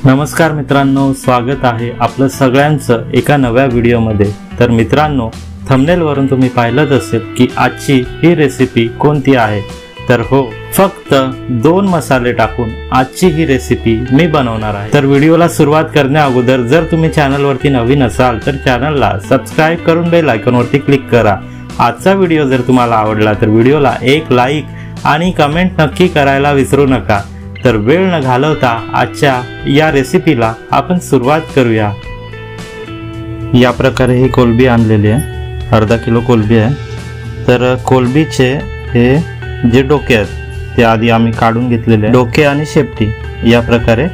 नमस्कार मित्रांनो, स्वागत आहे आपलं सगळ्यांचं एका नव्या व्हिडिओमध्ये। तर मित्रांनो, थंबनेल वरून तुम्ही पाहिलंच असेल की आजची ही रेसिपी कोणती आहे। तर हो, फक्त 2 मसाले टाकून आजची ही रेसिपी मी बनवणार आहे। तर व्हिडिओला सुरुवात करण्या अगोदर जर तुम्ही चॅनलवरती नवीन असाल तर चॅनलला सबस्क्राइब करून बेल आयकॉनवरती क्लिक करा। आजचा व्हिडिओ जर तुम्हाला आवडला तर व्हिडिओला एक लाईक आणि कमेंट नक्की करायला विसरू नका। तर वेळ न घालवता आजच्या या रेसिपीला आपण सुरुवात करूया। या प्रकारे ही कोलंबी आणलेली आहे, अर्धा किलो कोलंबी आहे। तर कोलंबीचे हे जे डोके आहेत ते आधी आम्ही काढून घेतलेले आहे, डोके आणि शेपटी या प्रकारे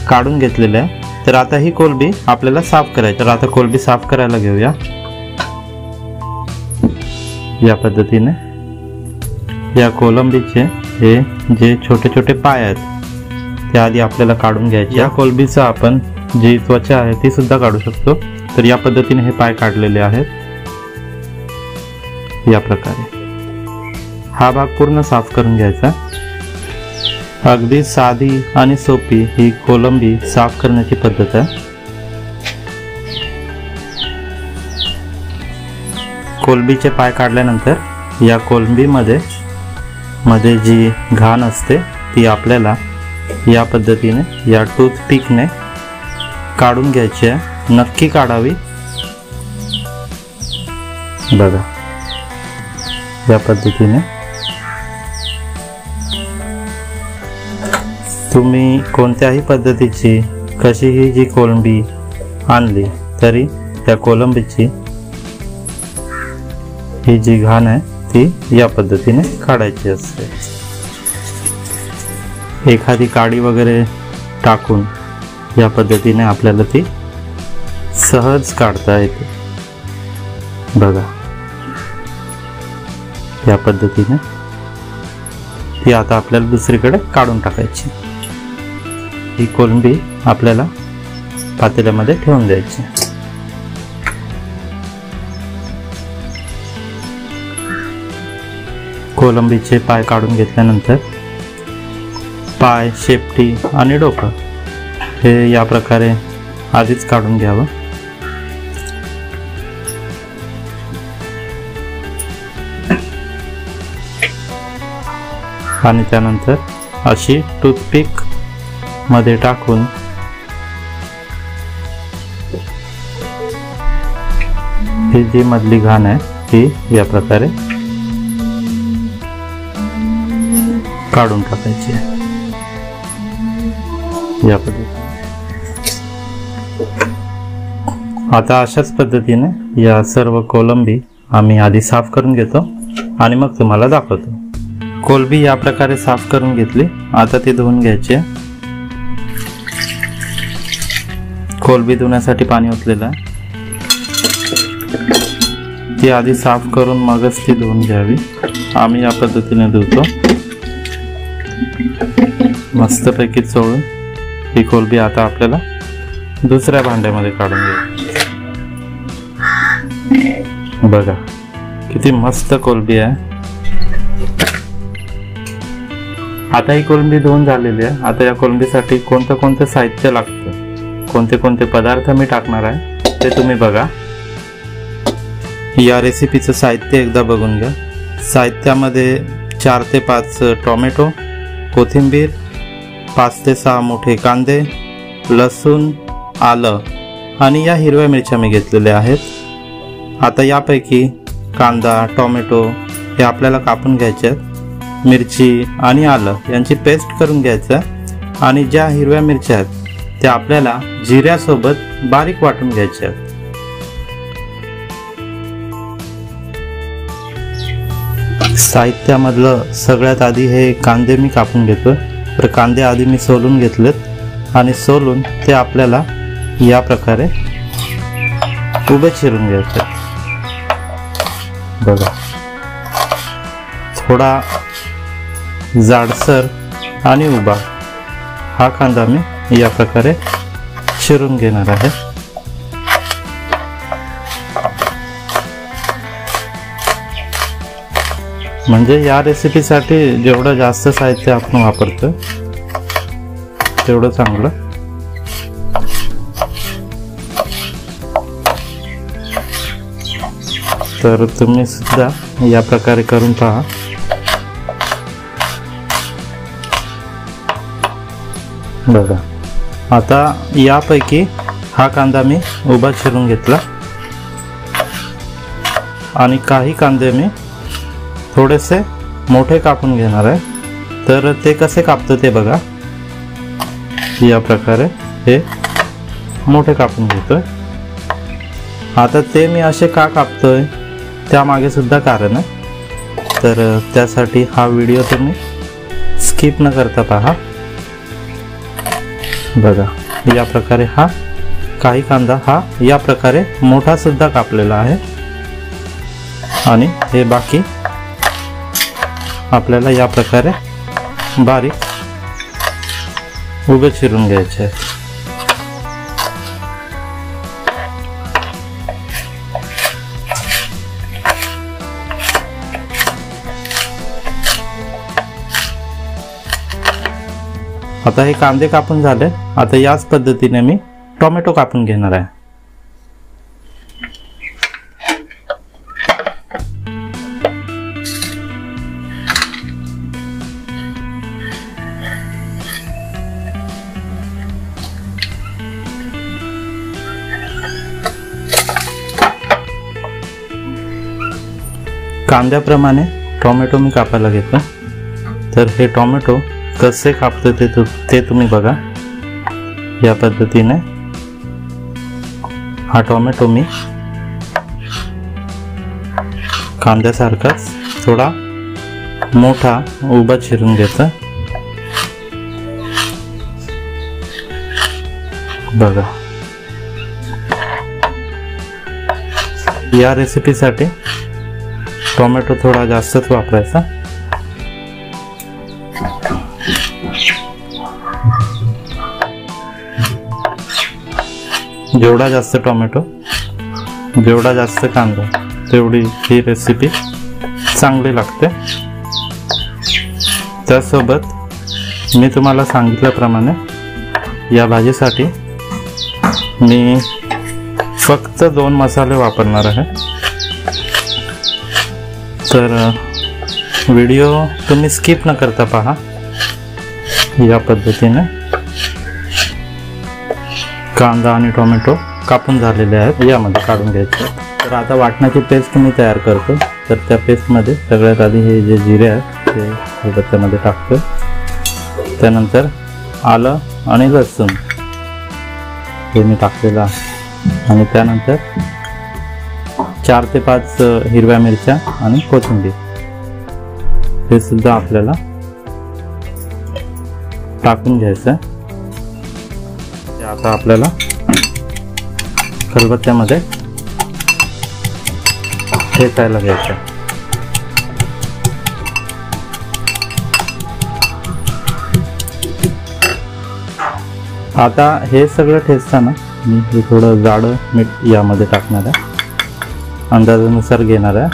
काढून घेतलेले आहे। तर आता ही कोलंबी आपल्याला साफ करायची। तर आता कोलंबी साफ करायला घेऊया। या पद्धतीने या कोलंबीचे हे जे छोटे छोटे पाय आहेत ते आधी आपल्याला काढून घ्यायचे। या कोलंबीचा आपण जी त्वचा आहे ती सुद्धा काढू शकतो। तर या पद्धतीने हे पाय काढलेले आहेत। या प्रकारे हा भाग पूर्ण साफ करून घ्यायचा। अगदी साधी आणि सोपी ही कोलंबी साफ करण्याची पद्धत आहे। कोलंबीचे पाय काढल्यानंतर या कोलंबीमध्ये जी घाण असते ती आपल्याला या पद्धतीने या टूथपिकने काढून घ्यायची आहे। नक्की काढावी बघा, या पद्धतीने। तुम्ही कोणत्याही पद्धतीची कशीही जी कोलंबी आणली तरी त्या कोलंबीची ही जी घाण आहे ती या पद्धतीने काढायची असते। एखादी काडी वगैरे टाकून या पद्धतीने आपल्याला ती सहज काढता येते बघा। या पद्धतीने ती आता आपल्याला दुसरीकडे काढून टाकायची। ही कोलंबी आपल्याला पातेल्यामध्ये ठेवून द्यायची। कोलंबीचे पाय काढून घेतल्यानंतर पाय, शेपटी आणि डोकं हे या प्रकारे आधीच काढून घ्यावं। आणि त्यानंतर अशी टूथपिक मध्ये टाकून ही जी मधली घाण आहे ती या प्रकारे काढून टाकायची आहे। या पद्धतीने आता अशाच पद्धतीने या सर्व कोलंबी आम्ही आधी साफ करून घेतो आणि मग तुम्हाला दाखवतो। कोलंबी या प्रकारे साफ करून घेतली। आता ती धुवून घ्यायची आहे। कोलंबी धुण्यासाठी पाणी ओतलेलं आहे, ती आधी साफ करून मगच ती धुवून घ्यावी। आम्ही या पद्धतीने धुतो। मस्तपैकी चोळून ही कोलंबी आता आपल्याला दुसऱ्या भांड्यामध्ये काढून घ्यायची। बघा किती मस्त कोलंबी आहे। आता ही कोलंबी धुवून झालेली आहे। आता या कोलंबीसाठी कोणतं साहित्य लागतं, कोणते पदार्थ मी टाकणार आहे ते तुम्ही बघा। या रेसिपीचं साहित्य एकदा बघून घ्या। साहित्यामध्ये 4 ते 5 टोमॅटो, कोथिंबीर, 5 ते 6 मोठे कांदे, लसूण, आलं आणि या हिरव्या मिरच्या मी घेतलेल्या आहेत। आता यापैकी कांदा, टोमॅटो हे आपल्याला कापून घ्यायचे आहेत। मिरची आणि आलं यांची पेस्ट करून घ्यायचं आणि ज्या हिरव्या मिरच्या आहेत त्या आपल्याला जिऱ्यासोबत बारीक वाटून घ्यायच्या आहेत। साहित्यामधलं सगळ्यात आधी हे कांदे मी कापून घेतो। तर कांदे आधी मी सोलून घेतलेत आणि सोलून ते आपल्याला या प्रकारे उभे चिरून घ्यायचे बघा। थोडा जाडसर आणि उभा हा कांदा मी या प्रकारे चिरून घेणार आहे। म्हणजे या रेसिपीसाठी जेवढं जास्त साहित्य आपण वापरतो तेवढं चांगलं। तर तुम्ही सुद्धा या प्रकारे करून पहा। बघा, आता यापैकी हा कांदा मी उभा चिरून घेतला आणि काही कांदे मी थोडेसे मोठे कापून घेणार आहे। तर ते कसे कापतो ते बघा, या प्रकारे हे मोठे कापून घेतोय। आता ते मी असे का कापतोय त्यामागे सुद्धा कारण आहे, तर त्यासाठी हा व्हिडिओ तुम्ही स्किप न करता पहा। बघा, या प्रकारे हा काही कांदा हा या प्रकारे मोठा सुद्धा कापलेला आहे आणि हे बाकी आपल्याला या प्रकारे बारीक उभे चिरून घ्यायचे आहे। आता हे कांदे कापून झाले। आता याच पद्धतीने मी टोमॅटो कापून घेणार आहे। कांद्याप्रमाणे टोमॅटो मी कापायला घेतला। तर हे टोमॅटो कसे कापतो ते तुम्ही बघा। या पद्धतीने हा टोमॅटो मी कांद्यासारखाच थोडा मोठा उभा चिरून घेतो। बघा, या रेसिपीसाठी टोमॅटो थोडा जास्तच वापरायचा। जेवढा जास्त टोमॅटो, जेवढा जास्त कांदा, तेवढी ही रेसिपी चांगली लागते। त्यासोबत मी तुम्हाला सांगितल्याप्रमाणे या भाजीसाठी मी फक्त 2 मसाले वापरणार आहे। तर व्हिडिओ तुम्ही स्किप न करता पहा। या पद्धतीने कांदा आणि टोमॅटो कापून झालेले आहेत, यामध्ये काढून घ्यायचे। तर आता वाटणाची पेस्ट मी तयार करतो। तर त्या पेस्टमध्ये सगळ्यात आधी हे जे जिरे आहेत ते खलबत्त्यामध्ये टाकतो। त्यानंतर आलं आणि लसूण हे मी टाकलेलं आहे आणि त्यानंतर 4 ते 5 हिरव्या मिरच्या आणि कोथिंबीर हे सुद्धा आपल्याला टाकून घ्यायचं आहे। आता आपल्याला खलबत्त्यामध्ये ठेचायला घ्यायचं। आता हे सगळं ठेचताना मी हे थोडं जाडं मीठ यामध्ये टाकणार आहे, अंदाजानुसार घेणार आहे।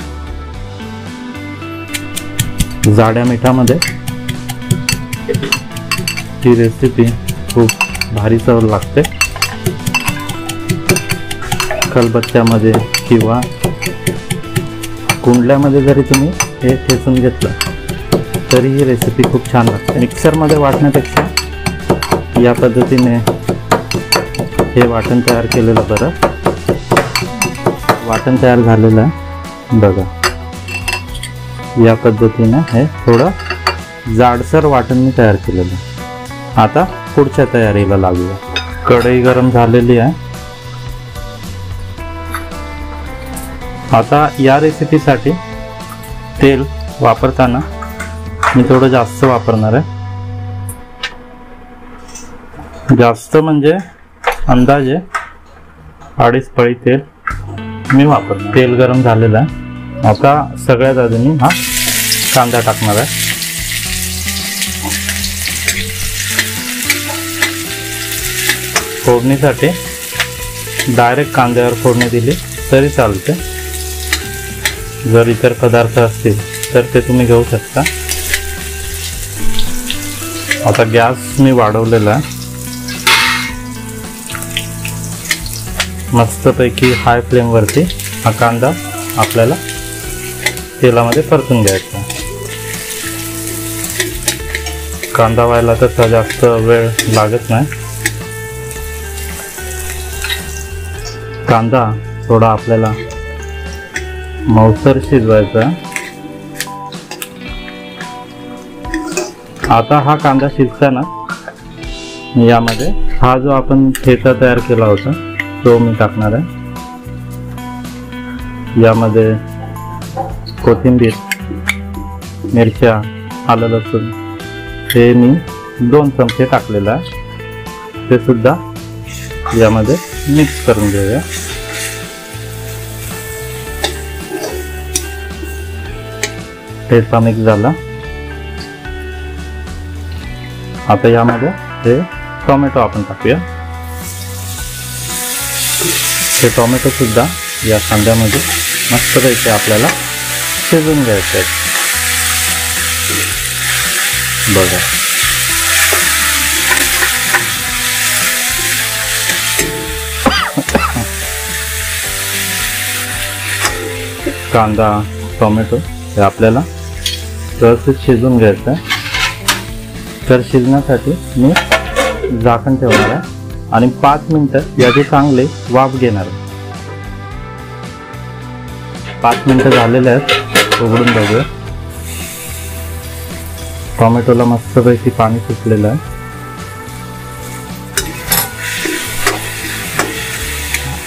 जाड्या मिठामध्ये ही रेसिपी खूप भारी चव लागते। खलबत्त्यामध्ये किंवा कुंडल्यामध्ये जरी तुम्ही हे ठेचून घेतलं तरी ही रेसिपी खूप छान लागते। मिक्सरमध्ये वाटण्यापेक्षा या पद्धतीने हे वाटण तयार केलेलं बरं। वाटण तयार झालेलं आहे बघा, या पद्धतीने हे थोडं जाडसर वाटण मी तयार केलेलं आहे। आता पुढच्या तयारीला लागूया। कढई गरम झालेली आहे। आता या रेसिपीसाठी तेल वापरताना मी थोडं जास्त वापरणार आहे। जास्त म्हणजे अंदाजे 2.5 पळी तेल मी वापरणार। तेल गरम झालेलं आहे। आता सगळ्यात आधी मी हा कांदा टाकणार आहे। फोडणीसाठी डायरेक्ट कांद्यावर फोडणी दिली तरी चालते। जर इतर पदार्थ असतील तर ते तुम्ही घेऊ शकता। आता गॅस मी वाढवलेला आहे। मस्तपैकी हाय फ्लेमवरती हा कांदा आपल्याला तेलामध्ये परतून घ्यायचा। कांदा व्हायला तसा जास्त वेळ लागत नाही। कांदा थोडा आपल्याला मऊसर शिजवायचा। आता हा कांदा शिजताना यामध्ये हा जो आपण ठेचा तयार केला होता तो मी टाकणार आहे। यामध्ये कोथिंबीर, मिरच्या, आलं लसूण हे मी 2 चमचे टाकलेलं आहे। ते सुद्धा यामध्ये मिक्स करून घेऊया। ठेचा मिक्स झाला। आता यामध्ये हे टोमॅटो आपण टाकूया। हे टोमॅटो सुद्धा या कांद्यामध्ये मस्तपैकी आपल्याला शिजवून घ्यायचे आहे। बघा, कांदा टोमॅटो हे आपल्याला व्यवस्थित शिजवून घ्यायचं आहे। तर शिजण्यासाठी मी झाकण ठेवणार आहे आणि 5 मिनिटं याचे चांगले वाफ घेणार आहे। 5 मिनिटं झालेले आहेत, उघडून बघूया। टोमॅटोला मस्तपैकी पाणी सुटलेलं आहे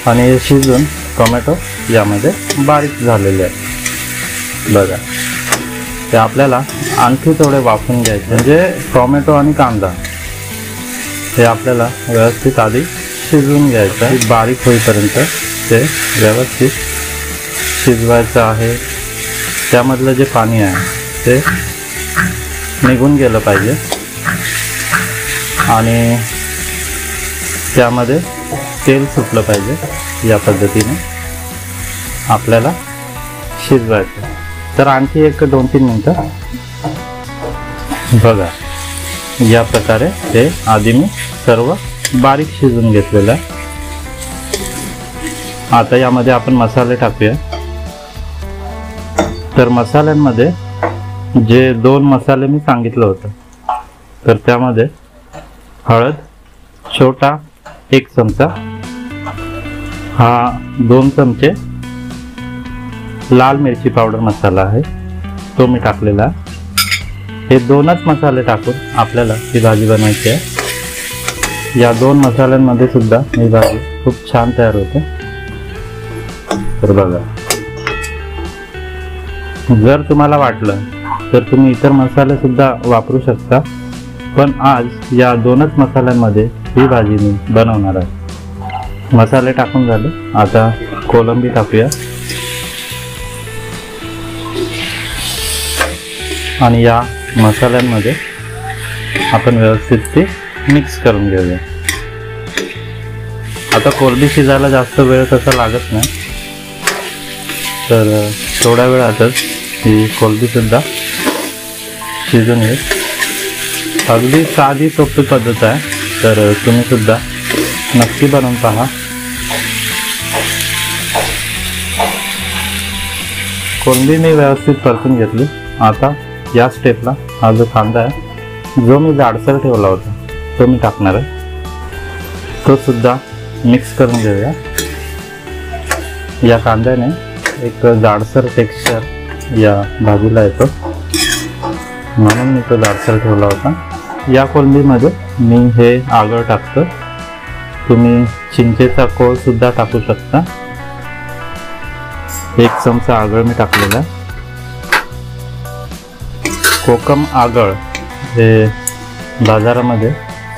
आणि हे शिजून टोमॅटो यामध्ये बारीक झालेले आहे। बघा, ते आपल्याला आणखी थोडे वाफून घ्यायचे, म्हणजे टोमॅटो आणि कांदा हे आपल्याला व्यवस्थित आधी शिजवून घ्यायचं आहे। बारीक होईपर्यंत ते व्यवस्थित शिजवायचं आहे। त्यामधलं जे पाणी आहे ते निघून गेलं पाहिजे आणि त्यामध्ये तेल सुटलं पाहिजे। या पद्धतीने आपल्याला शिजवायचं। तर आणखी 1-2-3 मिनिटं बघा, या प्रकारे हे आधी मी सर्व बारीक शिजून घेतलेलं आहे। आता यामध्ये आपण मसाले टाकूया। तर मसाल्यांमध्ये जे 2 मसाले मी सांगितलं होतं, तर त्यामध्ये हळद छोटा 1 चमचा, हा 2 चमचे लाल मिरची पावडर मसाला आहे तो मी टाकलेला आहे। हे 2च मसाले टाकून आपल्याला ही भाजी बनवायची आहे। या 2 मसाल्यांमध्ये सुद्धा ही भाजी खूप छान तयार होते। तर बघा, जर तुम्हाला वाटलं तर तुम्ही इतर मसाले सुद्धा वापरू शकता, पण आज या 2च मसाल्यांमध्ये ही भाजी मी बनवणार आहे। मसाले टाकून झाले, आता कोलंबी टाकूया आणि या मसाल्यांमध्ये आपण व्यवस्थित ते मिक्स करून घेऊया। आता कोलंबी शिजायला जास्त वेळ तसा लागत नाही, तर थोड्या वेळातच ही कोलंबी सुद्धा शिजून येईल। अगदी साधी सोपी पद्धत आहे, तर तुम्ही सुद्धा नक्की बनवून पहा। कोलंबी मी व्यवस्थित परतून घेतली। आता या स्टेपला हा जो कांदा आहे जो मी जाडसर ठेवला होता तो मी टाकणार आहे। तो सुद्धा मिक्स करून घेऊया। या कांद्याने एक जाडसर टेक्स्चर या भाजीला येतो, म्हणून मी तो जाडसर ठेवला होता। या कोलंबीमध्ये मी हे आगळ टाकतो। तुम्ही चिंचेचा कोळ सुद्धा टाकू शकता। 1 चमचा आगळ मी टाकलेला आहे। कोकम आगळ हे बाजारामध्ये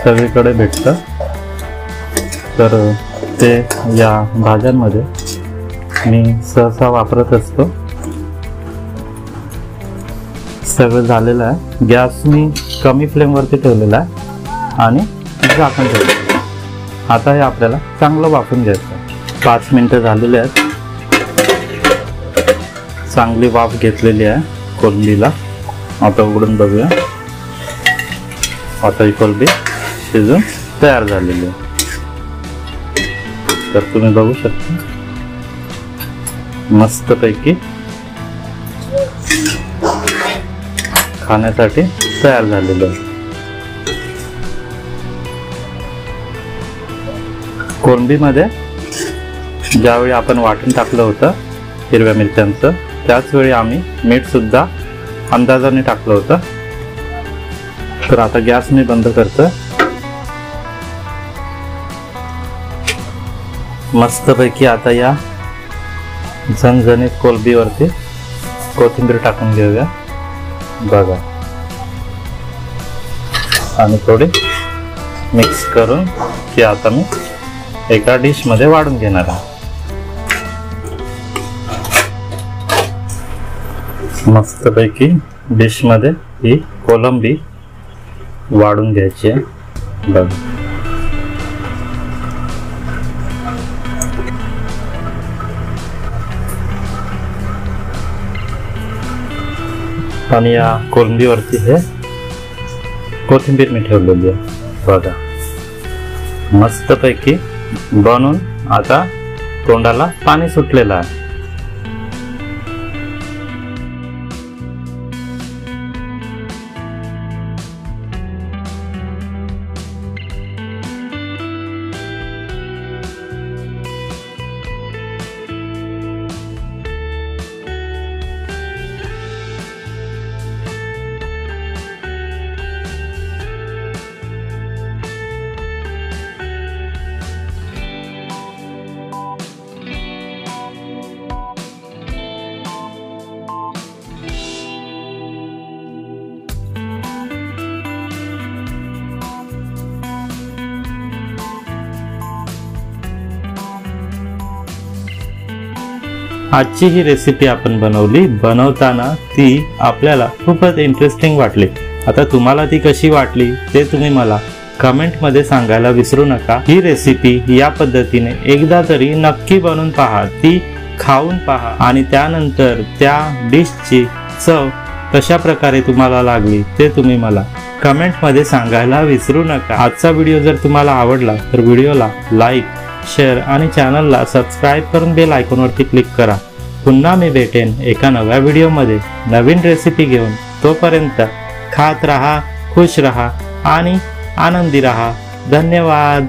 सगळीकडे भेटतं, तर ते या भाज्यांमध्ये मी सहसा वापरत असतो। सगळं झालेलं आहे। गॅस मी कमी फ्लेमवरती ठेवलेला आहे आणि झाकण ठेवलं। आता हे आपल्याला चांगलं वाफून घ्यायचं। 5 मिनिटं झालेली आहेत। चांगली वाफ घेतलेली आहे कोलंबीला। आता उघडून बघूया। आता ही कोलंबी शिजून तयार झालेली आहे। तर तुम्ही बघू शकता मस्तपैकी खाण्यासाठी तयार झालेलं आहे। कोळंबीमध्ये ज्यावेळी आपण वाटण टाकलं होतं हिरव्या मिरच्यांचं, त्याच वेळी आम्ही मीठ सुद्धा अंदाजाने टाकलं होतं। तर आता गॅस मी बंद करतो। मस्तपैकी आता या झणझणीत कोळंबीवरती कोथिंबीर टाकून घेऊया बघा, आणि थोडी मिक्स करून की आता मी एका डिश मध्ये वाढून घेणार आहे। मस्तपैकी डिश मध्ये ही कोळंबी वाढून घ्यायची आहे बघा। आणि या कोळंबीवरती हे कोथिंबीर मी ठेवलेली आहे बघा। मस्तपैकी बनून आता तोंडाला पाणी सुटलेलं आहे। आजची ही रेसिपी आपण बनवली, बनवताना ती आपल्याला खूपच इंटरेस्टिंग वाटली। आता तुम्हाला ती कशी वाटली ते तुम्ही मला कमेंट मध्ये सांगायला विसरू नका। ही रेसिपी या पद्धतीने एकदा तरी नक्की बनवून पहा, ती खाऊन पहा आणि त्यानंतर त्या डिशची चव कशा प्रकारे तुम्हाला लागली ते तुम्ही मला कमेंट मध्ये सांगायला विसरू नका। आजचा व्हिडिओ जर तुम्हाला आवडला तर व्हिडिओला लाईक, शेअर आणि चॅनलला सबस्क्राईब करून बेल आयकॉनवरती क्लिक करा। पुन्हा मी भेटेन एका नव्या व्हिडिओमध्ये नवीन रेसिपी घेऊन। तोपर्यंत खात रहा, खुश रहा आणि आनंदी रहा। धन्यवाद।